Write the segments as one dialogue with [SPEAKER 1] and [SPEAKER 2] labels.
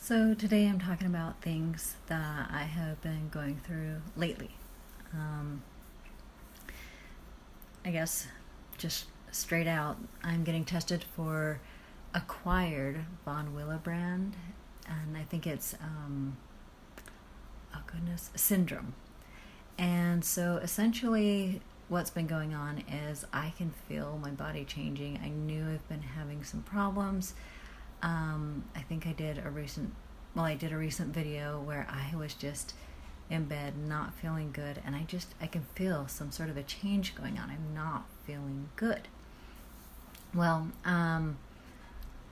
[SPEAKER 1] So today I'm talking about things that I have been going through lately. Um, I guess just straight out, I'm getting tested for acquired von Willebrand, and I think it's, syndrome. And so essentially, what's been going on is I can feel my body changing. I knew I've been having some problems. I think I did a recent video where I was just in bed not feeling good, and I can feel some sort of a change going on. I'm not feeling good. Well,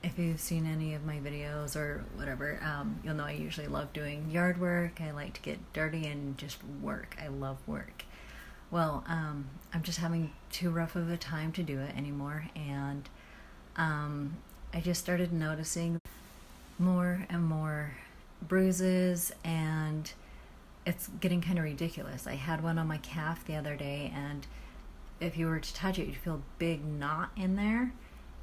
[SPEAKER 1] if you've seen any of my videos or whatever, you'll know I usually love doing yard work. I like to get dirty and just work. I love work. Well, I'm just having too rough of a time to do it anymore, and I just started noticing more and more bruises, and it's getting kind of ridiculous. I had one on my calf the other day, and if you were to touch it, you'd feel a big knot in there,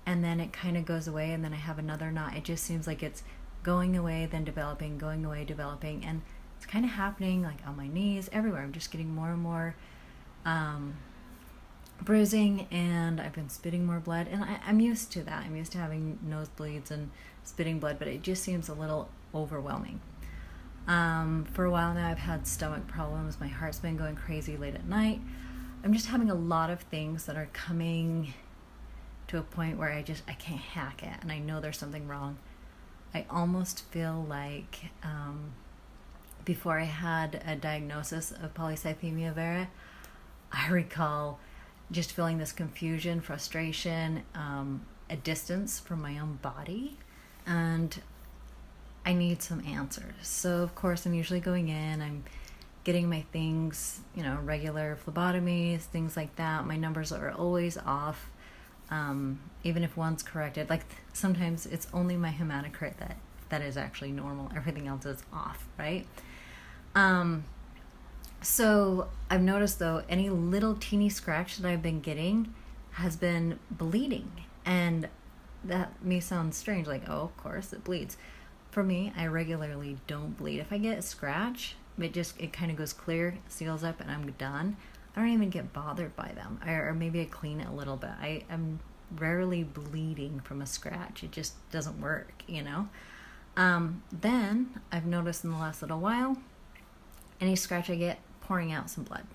[SPEAKER 1] and then it kind of goes away, and then I have another knot. It just seems like it's going away, then developing, going away, developing, and it's kind of happening like on my knees, everywhere. I'm just getting more and more bruising, and I've been spitting more blood, and I'm used to that. I'm used to having nosebleeds and spitting blood, but it just seems a little overwhelming. For a while now, I've had stomach problems. My heart's been going crazy late at night. I'm just having a lot of things that are coming to a point where I can't hack it, and I know there's something wrong. I almost feel like before I had a diagnosis of Polycythemia Vera, I recall just feeling this confusion, frustration, a distance from my own body, and I need some answers. So of course I'm usually going in, I'm getting my things, regular phlebotomies, things like that. My numbers are always off, even if one's corrected. Like sometimes it's only my hematocrit that is actually normal. Everything else is off, right? So I've noticed though, any little teeny scratch that I've been getting has been bleeding, and that may sound strange, like, oh, of course it bleeds. For me, I regularly don't bleed. If I get a scratch, it kind of goes clear, seals up, and I'm done. I don't even get bothered by them, or maybe I clean it a little bit. I'm rarely bleeding from a scratch. It just doesn't work, Then I've noticed in the last little while, any scratch I get, pouring out some blood,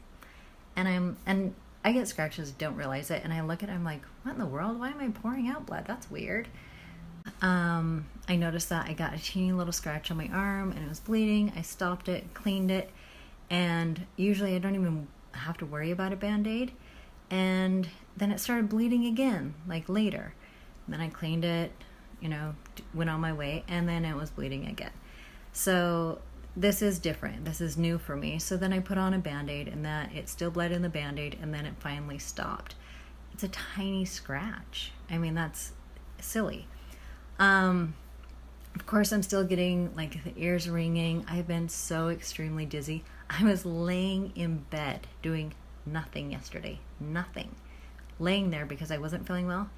[SPEAKER 1] and I get scratches, don't realize it, and I look at it, I'm like, what in the world? Why am I pouring out blood? That's weird. I noticed that I got a teeny little scratch on my arm and it was bleeding. I stopped it, cleaned it, and usually I don't even have to worry about a band-aid. And then it started bleeding again, like later. Then I cleaned it, went on my way, and then it was bleeding again. So this is different. This is new for me. So then I put on a band-aid, and that it still bled in the band-aid, and then it finally stopped. It's a tiny scratch. I mean, that's silly. Of course, I'm still getting like the ears ringing. I've been so extremely dizzy. I was laying in bed doing nothing yesterday. Nothing. Laying there because I wasn't feeling well.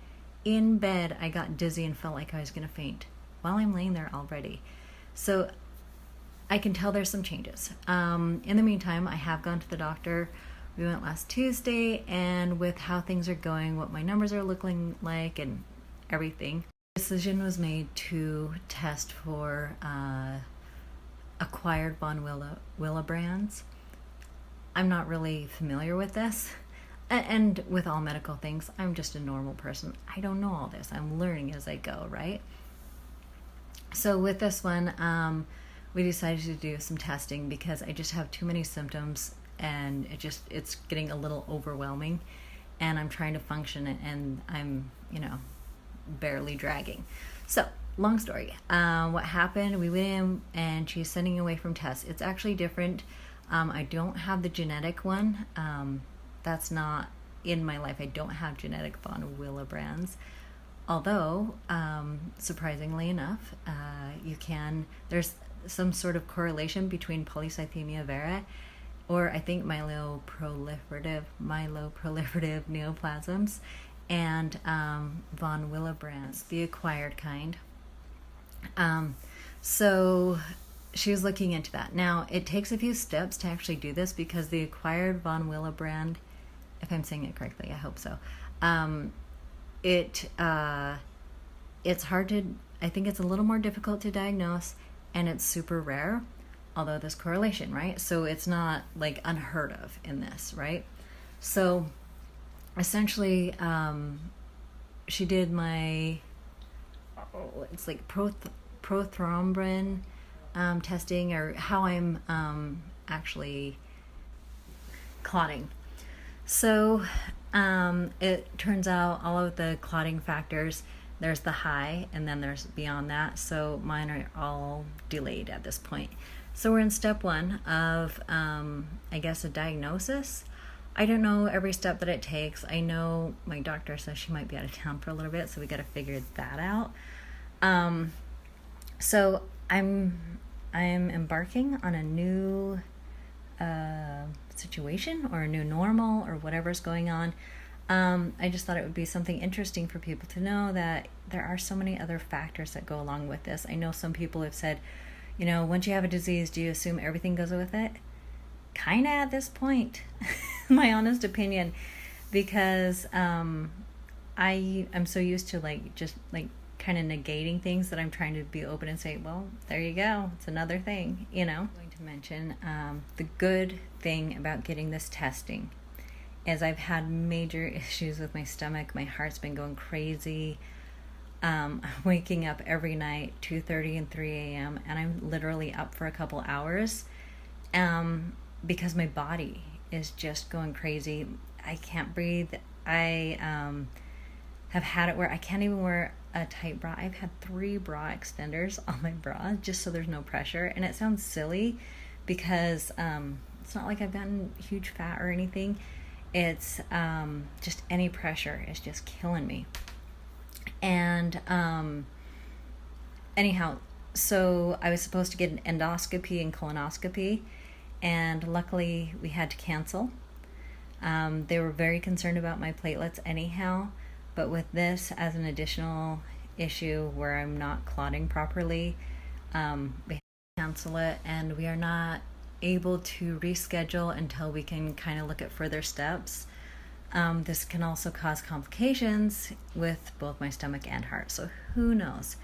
[SPEAKER 1] In bed, I got dizzy and felt like I was going to faint while I'm laying there already. So I can tell there's some changes. In the meantime, I have gone to the doctor. We went last Tuesday, and with how things are going, what my numbers are looking like, and everything, decision was made to test for acquired von Willebrands. I'm not really familiar with this, and with all medical things, I'm just a normal person. I don't know all this. I'm learning as I go, right? So with this one, we decided to do some testing because I just have too many symptoms, and it's getting a little overwhelming, and I'm trying to function, and I'm, barely dragging. So long story, what happened, we went in and she's sending away from tests. It's actually different. I don't have the genetic one. That's not in my life. I don't have genetic von Willebrands, although surprisingly enough, there's some sort of correlation between Polycythemia vera, or I think myeloproliferative neoplasms, and von Willebrand's, the acquired kind. So she was looking into that. Now, it takes a few steps to actually do this because the acquired von Willebrand, if I'm saying it correctly, I hope so. It's hard to, I think it's a little more difficult to diagnose, and it's super rare, although there's correlation, right? So it's not like unheard of in this, right? So essentially, she did my, it's like prothrombin testing, or how I'm actually clotting. So it turns out all of the clotting factors, there's the high and then there's beyond that. So mine are all delayed at this point. So we're in step one of, I guess, a diagnosis. I don't know every step that it takes. I know my doctor says she might be out of town for a little bit, so we got to figure that out. So I'm embarking on a new situation, or a new normal, or whatever's going on. I just thought it would be something interesting for people to know that there are so many other factors that go along with this. I know some people have said, once you have a disease, do you assume everything goes with it? Kind of at this point, my honest opinion, because I'm so used to just kind of negating things that I'm trying to be open and say, well, there you go, it's another thing, I'm going to mention the good thing about getting this testing is I've had major issues with my stomach. My heart's been going crazy. I'm waking up every night 2:30 and 3 a.m. and I'm literally up for a couple hours because my body is just going crazy. I can't breathe. I have had it where I can't even wear a tight bra. I've had 3 bra extenders on my bra just so there's no pressure. And it sounds silly because it's not like I've gotten huge fat or anything. It's just any pressure is just killing me. And anyhow, so I was supposed to get an endoscopy and colonoscopy, and luckily we had to cancel. They were very concerned about my platelets anyhow, but with this as an additional issue where I'm not clotting properly, we had to cancel it, and we are not able to reschedule until we can kind of look at further steps. This can also cause complications with both my stomach and heart, so who knows.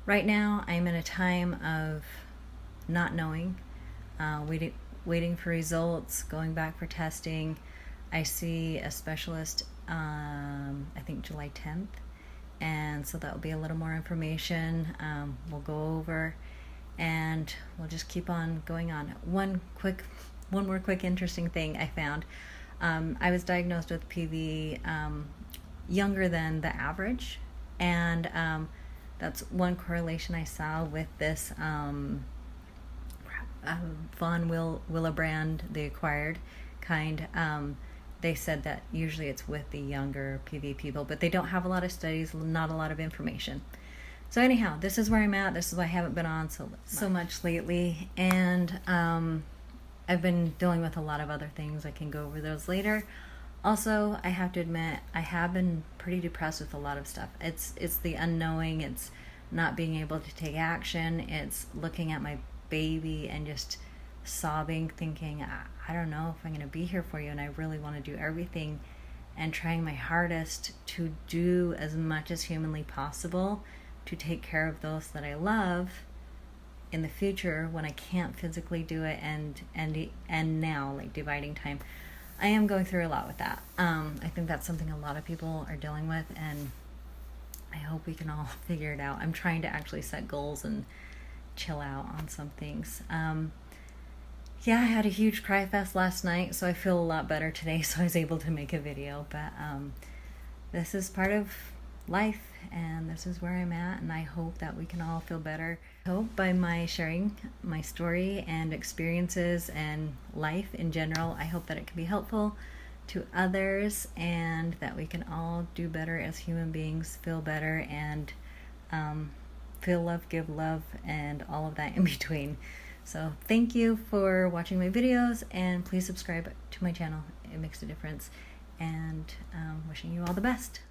[SPEAKER 1] Right now I'm in a time of not knowing, waiting for results, going back for testing. I see a specialist I think July 10th, and so that will be a little more information we'll go over, and we'll just keep on going on. One more quick interesting thing I found. I was diagnosed with PV younger than the average, and that's one correlation I saw with this von Willebrand, the acquired kind. They said that usually it's with the younger PV people, but they don't have a lot of studies, not a lot of information. So anyhow, this is where I'm at. This is why I haven't been on so much lately, and I've been dealing with a lot of other things. I can go over those later. Also, I have to admit, I have been pretty depressed with a lot of stuff. It's the unknowing. It's not being able to take action. It's looking at my baby and just sobbing, thinking, I don't know if I'm going to be here for you, and I really want to do everything, and trying my hardest to do as much as humanly possible to take care of those that I love in the future when I can't physically do it, and now, dividing time. I am going through a lot with that. I think that's something a lot of people are dealing with, and I hope we can all figure it out. I'm trying to actually set goals and chill out on some things. Yeah, I had a huge cry fest last night, so I feel a lot better today, so I was able to make a video. But this is part of life, and this is where I'm at, and I hope that we can all feel better. I hope by my sharing my story and experiences and life in general, I hope that it can be helpful to others, and that we can all do better as human beings, feel better, and feel love, give love, and all of that in between. So thank you for watching my videos, and please subscribe to my channel. It makes a difference, and wishing you all the best.